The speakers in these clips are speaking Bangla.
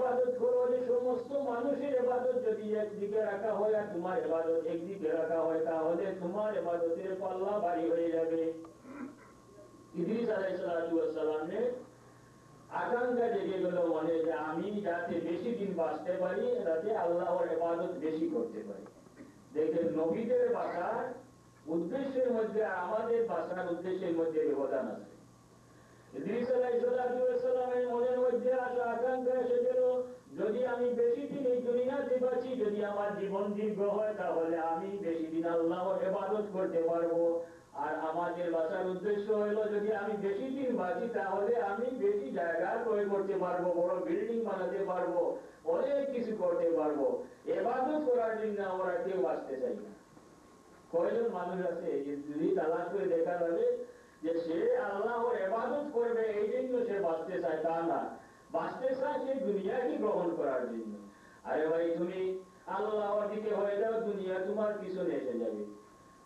ইবাদত করো, যে সমস্ত মানুষের ইবাদত যদি একদিকে রাখা হয় আর তোমার ইবাদত একদিকে রাখা হয়, তাহলে তোমার ইবাদতের পাল্লা ভারী হয়ে যাবে। ইদ্রিস আলাইহিস সালামের আকাঙ্ক্ষা জেগে গেল মনে, যে আমি যাতে বেশি দিন বাঁচতে পারি, যাতে আল্লাহর ইবাদত বেশি করতে পারি। দেখেন, নবীদের বাঁচার উদ্দেশ্যের মধ্যে আমাদের বাঁচার উদ্দেশ্যের মধ্যে ব্যবধান আছে। ইদ্রিস আলাইহিস সালামের মনের মধ্যে আসা আকাঙ্ক্ষা এসে গেল, যদি আমি বেশি দিন এই দুনিয়াতে বাঁচি, যদি আমার জীবন দীর্ঘ হয়, তাহলে আমি বেশি দিন আল্লাহর ইবাদত করতে পারবো। আর আমাদের বাঁচার উদ্দেশ্য হলো, যদি আমি বেশি দিন বাঁচি, তাহলে আমি বেশি জায়গা ক্রয় করতে পারবো, বড় বিল্ডিং বানাতে পারবো, অনেক কিছু করতে পারবো। ইবাদত করার জন্য আমরা কেউ বাঁচতে চাই না। কয়জন মানুষ আছে যদি তালাশ করে দেখা যাবে যে সে আল্লাহর ইবাদত করবে এই জন্য সে বাঁচতে চায়? তা না, বাঁচতে চায় সে দুনিয়াকে গ্রহণ করার জন্য। আরে ভাই, তুমি আল্লাহর দিকে হয়ে যাও, দুনিয়া তোমার পিছনে এসে যাবে।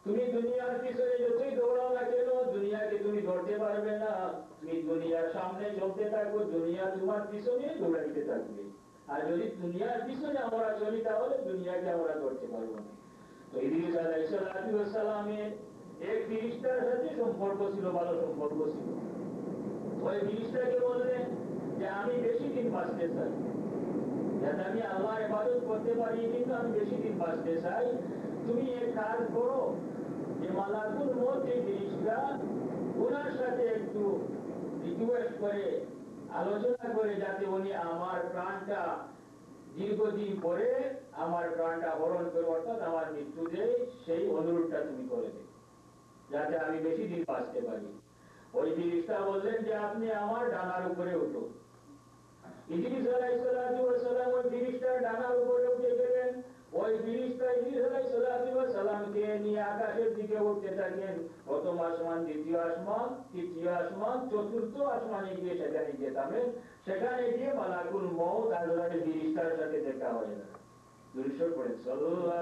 তুমি দুনিয়ার পিছনে যতই দৌড়াও না কেন, দুনিয়াকে তুমি ধরতে পারবে না। তুমি দুনিয়ার সামনে চলতে থাকো, দুনিয়া তোমার পিছনে দৌড়াইতে থাকবে। আর যদি দুনিয়ার পিছনে আমরা চলি, তাহলে দুনিয়াকে আমরা ধরতে পারবো না। তো ইদ্রিস আলাইহিস সালামের এক ফেরেশতার সাথে সম্পর্ক ছিল, ভালো সম্পর্ক ছিল। ওই ফেরেশতাকে বললেন যে আমি বেশি দিন বাঁচতে চাই, যাতে আমি আল্লাহর ইবাদত করতে পারি, কিন্তু আমি বেশি দিন বাঁচতে চাই। তুমি এক কাজ করো, যে মালাকুল মউত যে ফেরেশতা, ওনার সাথে একটু রিকোয়েস্ট করে, আলোচনা করে, যাতে উনি আমার প্রাণটা দীর্ঘদিন পরে আমার প্রাণটা হরণ করে, অর্থাৎ আমার মৃত্যু দেয়, সেই অনুরোধটা তুমি করে দেবে, যাতে আমি বেশি দিন বাঁচতে পারি। ওই ফেরেশতা বললেন যে আপনি আমার ডানার উপরে উঠো। ইদ্রিস আলাইহিস সালাম ওই ফেরেশতার ডানার উপরে উঠে গেলেন। ওই ফেরেশতা ইদ্রিস আলাইহিস সালামকে নিয়ে আকাশের দিকে উঠতে থাকেন। প্রথম আসমান, দ্বিতীয় আসমান, তৃতীয় আসমান, চতুর্থ আসমানে গিয়ে সেখানে যেতামেন। সেখানে গিয়ে মালাকুল মউত আজরাইল ফেরেশতার সাথে দেখা হয়ে যায়। দুরূদ পড়েন, সাল্লাল্লাহু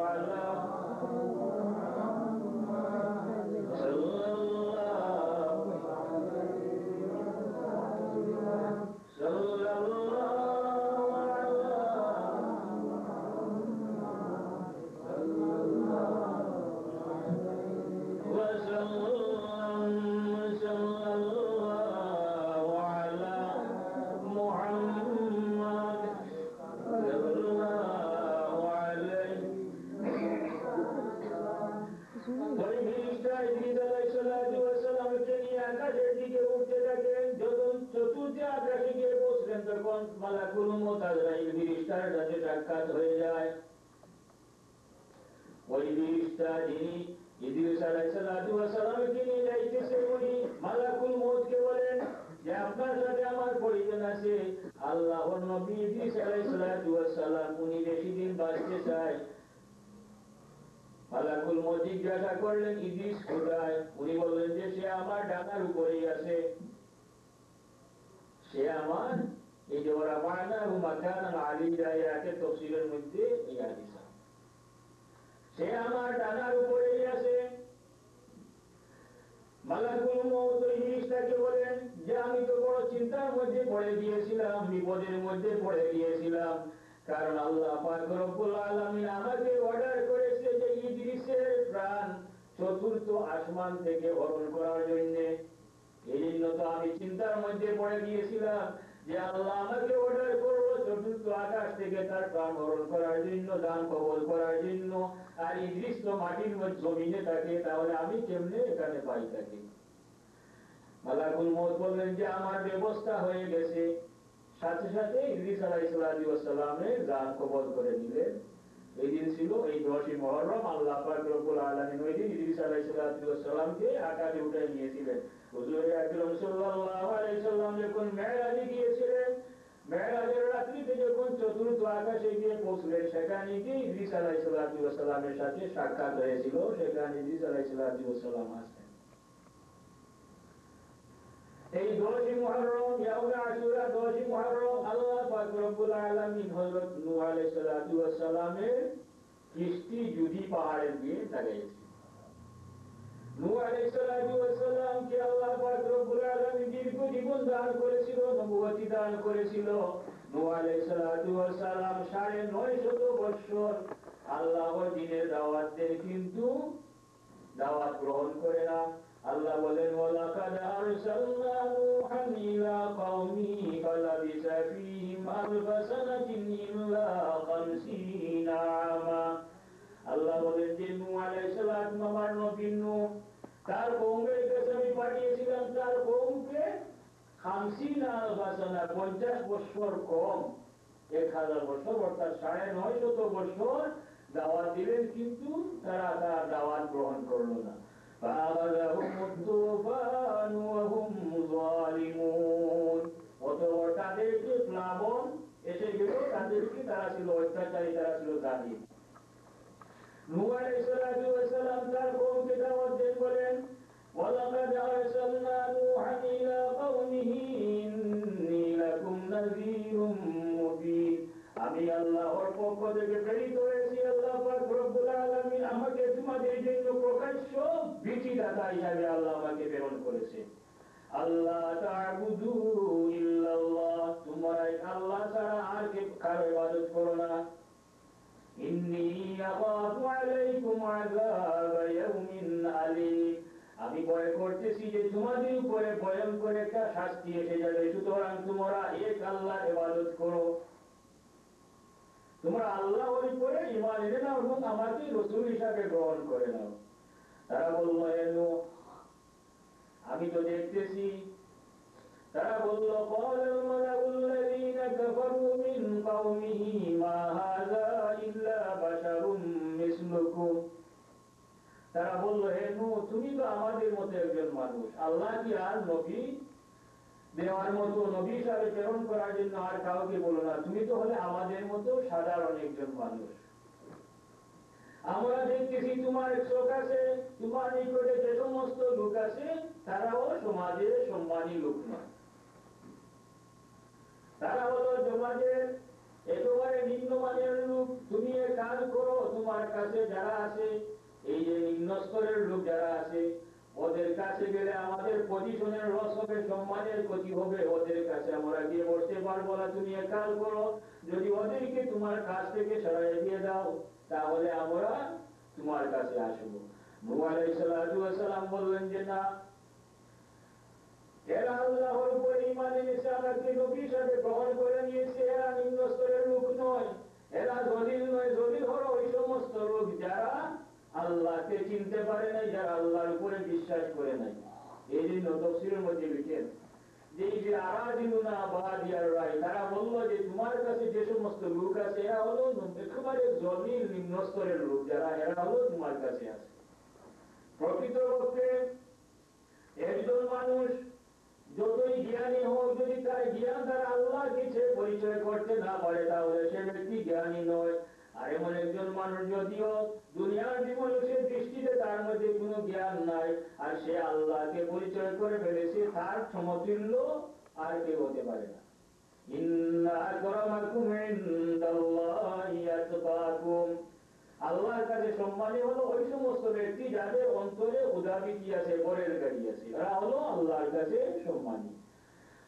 আলা মালাকুল মউত আজরাইল ফেরেশতার সাথে সাক্ষাৎ হয়ে যায়। ওই ফেরেশতা যিনি ইদ্রিস আলাইহিস সালামকে নিয়ে যাইতেছে, উনি মালাকুল মউতকে বলেন যে আপনার সাথে আমার পরিচয় আছে, আল্লাহর নবী ইদ্রিস আলাইহিস সালাম উনি বেশি দিন বাঁচতে চায়। মালাকুল মউত জিজ্ঞাসা করলেন, ইদ্রিস কোথায়? উনি বললেন যে সে আমার ডানার উপরেই আছে। সে আমার, এই যে ওরা বানাহু মাকানান আলিয়া এর তাফসীরের মধ্যে এই হাদিস, সে আমার ডানার উপরেই আছে। মালাকুল মউত ওই ফেরেশতাকে বলেন যে আমি তো বড় চিন্তার মধ্যে পড়ে গিয়েছিলাম, বিপদের মধ্যে পড়ে গিয়েছিলাম, কারণ আল্লাহ পাক রব্বুল আলামিন আমাকে অর্ডার করেছে যে ইদ্রিসের প্রাণ চতুর্থ আসমান থেকে হরণ করার জন্য। এই জন্য তো আমি চিন্তার মধ্যে পড়ে গিয়েছিলাম যে আল্লাহ আমাকে অর্ডার করলো চতুর্থ আকাশ থেকে তার প্রাণ হরণ করার জন্য, দান কবল করার জন্য। আর ইদ্রিস তো মাটির মধ্যে জমিনে থাকে, তাহলে আমি কেমনে এখানে পাই থাকি? মালাকুল মউত বললেন যে আমার ব্যবস্থা হয়ে গেছে। সাথে সাথে ইদ্রিস আলাইহিস সালামের দান কবল করে দিলেন। এই দিন ছিল এই 10ই মুহররম। আল্লাহ পাক রব্বুল আলামিন ওই দিন ইদ্রিস আলাইহিস সালামকে আকাশে উঠায় নিয়েছিলেন। হুজুর আকরাম সাল্লাল্লাহু আলাইহি সাল্লাম যখন মেরাজে গিয়েছিলেন, মেরাজের রাত্রিতে যখন চতুর্থ আকাশে গিয়ে পৌঁছলেন, সেখানে গিয়ে ইদ্রিস আলাইহিস সালামের সাথে সাক্ষাৎ হয়েছিল। সেখানে ইদ্রিস আলাইহিস সালাম আসেন। এই 10ই মুহররম, ইয়াউমে আশুরা, 10ই মুহররম আল্লাহ পাক রব্বুল আলামিন হযরত নূহ আলাইহিস সালামের কিস্তি জুদি পাহাড়ে গিয়ে লাগাইয়েছেন। নূহ আলাইহিস সালাতু ওয়াস সালাম কে আল্লাহ পাক রব্বুল আলামিন দীর্ঘ জীবন দান করেছিল, নবুয়তি দান করেছিল। নূহ আলাইহিস সালাতু ওয়াস সালাম 950 বছর আল্লাহর দ্বীনের দাওয়াত দেন, কিন্তু দাওয়াত গ্রহণ করে না। আল্লাহ বলেন ওয়ালাকাদ আরসালনা নূহান ইলা কওমিহি ফালাবিসা ফীহিম আলফা সানাতিন ইল্লা 50 আমা। আল্লাহ বলেন যে নূহ আলাইহিস সালাম আমার নবী নূহ তার কওমের কাছে আমি পাঠিয়েছিলাম, তার কওমকে 50 আলফা সানা 50 বছর কম 1000 বছর অর্থাৎ 950 বছর দাওয়াত দিলেন, কিন্তু তারা তার দাওয়াত গ্রহণ করলো না। فأخذهم الطوفان وهم ظالمون। অতঃপর তাদেরকে প্লাবন এসে গেল, তাদেরকে তারা ছিল অত্যাচারী, তারা ছিল জালিম। নূহ আলাইহিস সালাতু ওয়াস সালাম তার কওমকে দাওয়াত দেন, বলেন ওয়ালাকাদ আরসালনা নূহান ইলা কওমিহি ইন্নী লাকুম নাযীরুম মুবিন। আমি আল্লাহর পক্ষ থেকে প্রেরিত হয়েছি, আল্লাহ পাক রব্বুল আলামিন আমাকে তোমাদের জন্য প্রকাশ্য ভীতিদাতা হিসাবে আল্লাহ আমাকে প্রেরণ করেছে। আল্লাহ তা'বুদু ইল্লাল্লাহ, তোমরা আল্লাহ ছাড়া আর কারো ইবাদত করো না। ইন্নী আখাফু আলাইকুম আযাব ইয়াউমিন আলীম, আমি ভয় করতেছি যে তোমাদের উপরে ভয়ঙ্কর একটা শাস্তি এসে যাবে, সুতরাং তোমরা এক আল্লাহর ইবাদত করো। তোমরা আল্লাহর উপরে ঈমান এনে নাও এবং আমাকে রাসূল হিসাবে গ্রহণ করে নাও। তারা বলল হে নূহ, আমি তো দেখতেছি। তারা বলল ক্বালাল মালাউল্লাযীনা কাফারু মিন কওমিহি মা হাযা ইল্লা বাশারুম মিসলুকুম। তারা বলল হে নূহ, তুমি তো আমাদের মতো একজন মানুষ, আল্লাহ কি আর নবী দেওয়ার মতো নবী হিসাবে প্রেরণ করার জন্য আর কাউকে বলো না, তুমি তো হলে আমাদের মতো সাধারণ একজন মানুষ। আমরা দেখতেছি তোমার চোখ আছে, তোমার নিকটে যে সমস্ত লোক আছে তারাও সমাজের সম্মানী লোক নয়, তারা হলো সমাজের একেবারে নিম্নমানের লোক। তুমি এক কাজ করো, তোমার কাছে যারা আছে এই যে নিম্ন স্তরের লোক যারা আছে ওদের কাছে গেলে আমাদের পজিশনের লস হবে, সম্মানের ক্ষতি হবে, ওদের কাছে আমরা গিয়ে বসতে পারবো না। তুমি এক কাজ করো, যদি ওদেরকে তোমার কাছ থেকে সরাই দিয়ে দাও তাহলে আমরা তোমার কাছে আসবো। নূহ আলাইহিস সালাতু ওয়াস সালাম বললেন যে না, এরা আল্লাহর উপর ঈমান এনেছে, আমাকে নবী হিসেবে গ্রহণ করে নিয়েছে, এরা নিম্ন স্তরের লোক নয়, এরা জলিল নয়। জলিল হলো ওই সমস্ত লোক যারা আল্লাহকে চিনতে পারে নাই, যারা আল্লাহর উপরে বিশ্বাস করে নাই। এই জন্য তাফসীরের মধ্যে লিখেন যে এই যে আরাদিলুনা বাদিয়ার রায়, তারা বলল যে তোমার কাছে যে সমস্ত লোক আছে এরা হলো একেবারে জলিল নিম্ন স্তরের লোক, যারা এরা হলো তোমার কাছে আছে। প্রকৃতপক্ষে একজন মানুষ যতই জ্ঞানী হোক, যদি তার জ্ঞান দ্বারা আল্লাহকে সে পরিচয় করতে না পারে তাহলে সে ব্যক্তি জ্ঞানী নয়। আর এমন একজন মানুষ যদিও দুনিয়ার জীবনে সে দৃষ্টিতে তার মধ্যে কোনো জ্ঞান নাই আর সে আল্লাহকে পরিচয় করে ফেলেছে, তার সমতুল্য আর কেউ হতে পারে না। ইন্না আকরামাকুম ইনদাল্লাহি আতকাকুম, আল্লাহর কাছে সম্মানী হলো ওই সমস্ত ব্যক্তি যাদের অন্তরে উদাবীতি আছে, পরের গাড়ি আছে, এরা হলো আল্লাহর কাছে সম্মানী।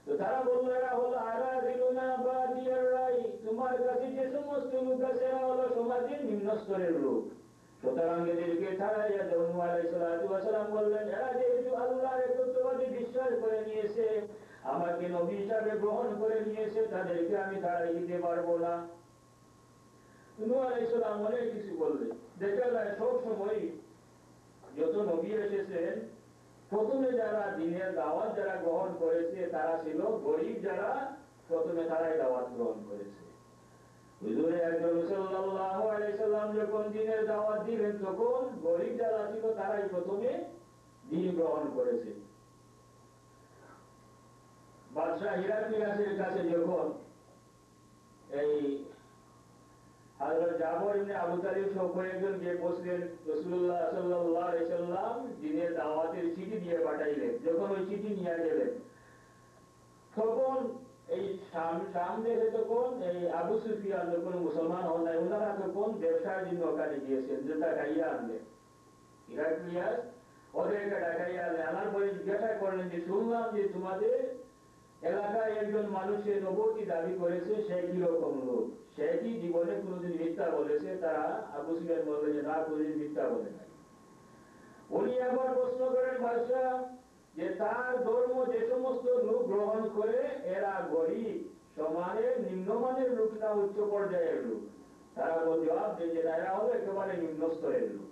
তো তারা বলল এরা হলো আরাদিলুনা বাদিয়ার রাই, তোমার কাছে যে সমস্ত লোক আছে এরা হলো সমাজের নিম্ন স্তরের লোক। সুতরাং এদেরকে ছাড়াইয়া দাও। নূহ আলাইহিস সালাতু ওয়াস সালাম বললেন এরা যেহেতু আল্লাহর একত্ববাদে বিশ্বাস করে নিয়েছে, আমাকে নবী হিসাবে গ্রহণ করে নিয়েছে, তাদেরকে আমি তাড়াই দিতে পারবো না। নূহ আলাইহিস সালাম অনেক কিছু বললেন। দেখা যায় সব সময় যত নবী এসেছেন প্রথমে যারা দ্বীনের দাওয়াত যারা গ্রহণ করেছে তারা ছিল গরীব, যারা প্রথমে তারাই দাওয়াত গ্রহণ করেছে। হুজুরে আকরাম সাল্লাল্লাহু আলাইহি সাল্লাম যখন দ্বীনের দাওয়াত দিলেন তখন গরীব যারা ছিল তারাই প্রথমে দ্বীন গ্রহণ করেছে। বাদশা হিরাক্লিয়াসের কাছে যখন এই হযরত জাফর ইবনে আবু তালিব সহ কয়েকজন গিয়ে বসলেন, রাসূলুল্লাহ সাল্লাল্লাহু আলাইহি সাল্লাম দ্বীনের দাওয়াতের চিঠি দিয়ে পাঠাইলেন। যখন ওই চিঠি নিয়ে গেলেন তখন এই শাম দেশে তখন এই আবু সুফিয়ান যখন মুসলমান হন নাই, ওনারা তখন ব্যবসার জন্য ওখানে গিয়েছেন, যেটা খাইয়া আনলেন। হিরাক্লিয়াস ওদেরকে ডাকাইয়া আনার পরে জিজ্ঞাসা করলেন যে শুনলাম যে তোমাদের এলাকায় একজন মানুষের নবুয়তি দাবি করেছে, সে কিরকম লোক, সে কি জীবনে কোনোদিন মিথ্যা বলেছে? তারা আবু সুফিয়ান বললেন যে না, কোনোদিন মিথ্যা বলে নাই। উনি আবার প্রশ্ন করেন বাদশাহ যে তার ধর্ম যে সমস্ত লোক গ্রহণ করে এরা গরিব সমাজের নিম্নমানের লোক না উচ্চ পর্যায়ের লোক? তারা জবাব দেন যে এরা হলো একেবারে নিম্ন স্তরের লোক।